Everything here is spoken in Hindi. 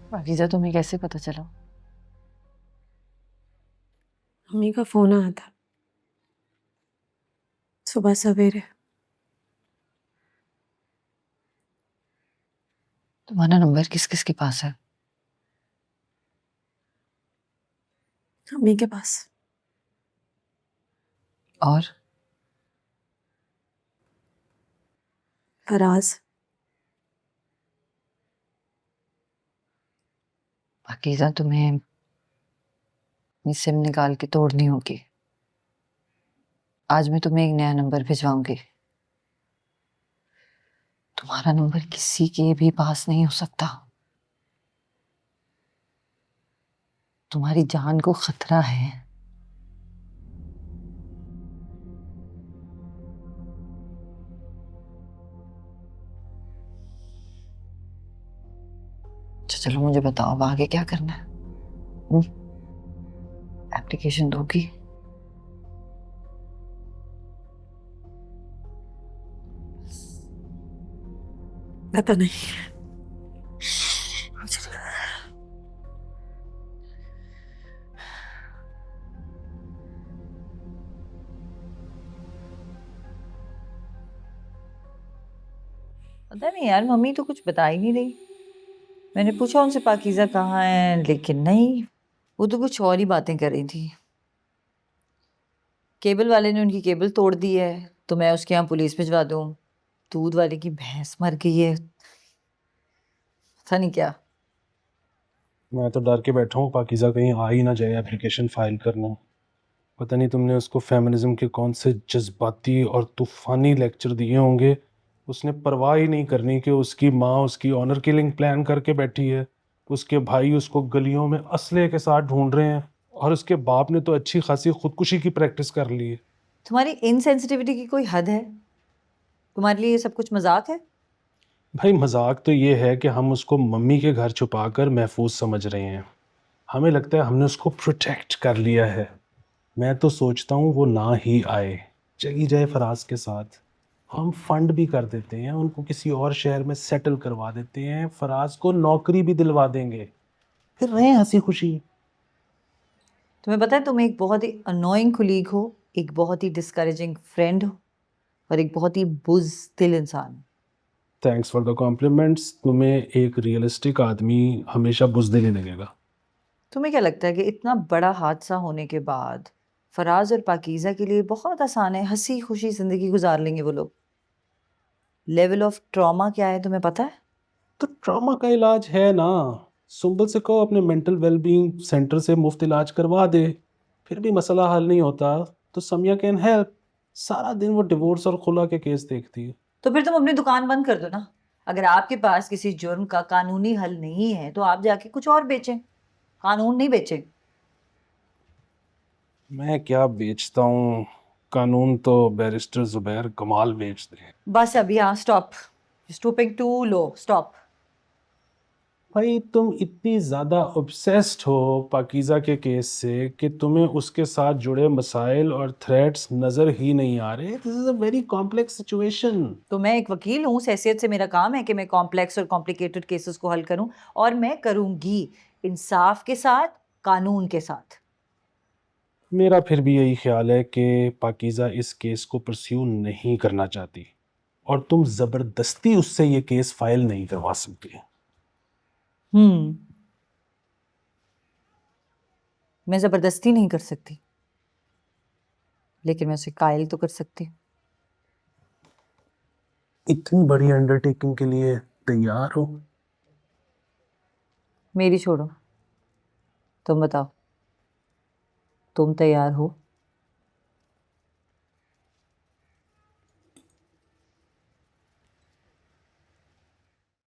पाकीज़ा, तुम्हें कैसे पता चला? मम्मी का फोन आया था सुबह सवेरे। तुम्हारा नंबर किस किस के पास है? मम्मी के पास। और फराज। पाकीज़ा, तुम्हें ये सिम निकाल के तोड़नी होगी। आज मैं तुम्हें एक नया नंबर भिजवाऊंगी। तुम्हारा नंबर किसी के भी पास नहीं हो सकता। तुम्हारी जान को खतरा है। अच्छा चलो, मुझे बताओ अब आगे क्या करना है? एप्लीकेशन दोगी? पता नहीं। पता नहीं यार, मम्मी तो कुछ बता ही नहीं रही। मैंने पूछा उनसे पाकीज़ा कहाँ है, लेकिन नहीं, वो तो कुछ और ही बातें कर रही थी। केबल वाले ने उनकी केबल तोड़ दी है, तो मैं उसके यहाँ पुलिस भिजवा दूँ। दूध वाले की भैंस मर गई है, पता नहीं क्या। मैं तो डर के बैठा हूँ पाकीज़ा कहीं आ ही ना जाए एप्लीकेशन फाइल करने। पता नहीं तुमने उसको फेमिनिज्म के कौन से जज्बाती और तूफानी लेक्चर दिए होंगे। उसने परवाह ही नहीं करनी कि उसकी माँ उसकी ऑनर किलिंग प्लान करके बैठी है, उसके भाई उसको गलियों में असले के साथ ढूंढ रहे हैं, और उसके बाप ने तो अच्छी खासी खुदकुशी की प्रैक्टिस कर ली है। तुम्हारी इनसेंसिटिविटी की कोई हद है? तुम्हारे लिए ये सब कुछ मजाक है? भाई मजाक तो ये है कि हम उसको मम्मी के घर छुपाकर महफूज समझ रहे हैं। हमें लगता है हमने उसको प्रोटेक्ट कर लिया है। मैं तो सोचता हूँ वो ना ही आए, चली जाए फराज के साथ। हम फंड भी कर देते हैं, उनको किसी और शहर में सेटल करवा देते हैं, फराज को नौकरी भी दिलवा देंगे, फिर रहे हंसी खुशी। तुम्हें पता है, तुम एक बहुत ही अनोइंग कुलीग हो, एक बहुत ही डिस्करेजिंग फ्रेंड हो, और एक बहुत ही बुज़दिल इंसान हो। Thanks for the compliments. तुम्हें एक रियलिस्टिक आदमी हमेशा बुज़दिल ही लगेगा। तुम्हें क्या लगता है कि इतना बड़ा हादसा होने के बाद फराज और पाकीज़ा के लिए बहुत आसान है, हंसी खुशी जिंदगी गुजार लेंगे वो लोग? लेवल ऑफ ट्रॉमा क्या है तुम्हें पता है? तो ट्रॉमा का इलाज है ना। सुंबल से कहो अपने मेंटल वेलबींग सेंटर से मुफ्त इलाज करवा दे। फिर भी मसला हल नहीं होता तो समिया कैन हेल्प। सारा दिन वो डिवोर्स और खुला के केस देखती है। तो फिर तुम अपनी दुकान बंद कर दो ना। अगर आपके पास किसी जुर्म का कानूनी हल नहीं है तो आप जाके कुछ और बेचें, कानून नहीं बेचें। मैं क्या बेचता हूँ, कानून तो बैरिस्टर जुबैर कमाल बेचते हैं। बस अब यहाँ stop. Stooping to low, stop. भाई तुम इतनी ज़्यादा ऑब्सेस्ड हो पाकीज़ा के केस से कि तुम्हें उसके साथ जुड़े मसाइल और थ्रेट्स नज़र ही नहीं आ रहे। This is a very complex situation. तो मैं एक वकील हूँ, उस हैसियत से मेरा काम है कि मैं कॉम्प्लेक्स और कॉम्प्लिकेटेड केसेस को हल करूं, और मैं करूंगी इंसाफ के साथ, कानून के साथ। मेरा फिर भी यही ख्याल है कि पाकीज़ा इस केस को परस्यू नहीं करना चाहती, और तुम ज़बरदस्ती उससे ये केस फाइल नहीं करवा सकती। हम्म, मैं जबरदस्ती नहीं कर सकती, लेकिन मैं उसे कायल तो कर सकती हूँ। इतनी बड़ी अंडरटेकिंग के लिए तैयार हो? मेरी छोड़ो, तुम बताओ, तुम तैयार हो?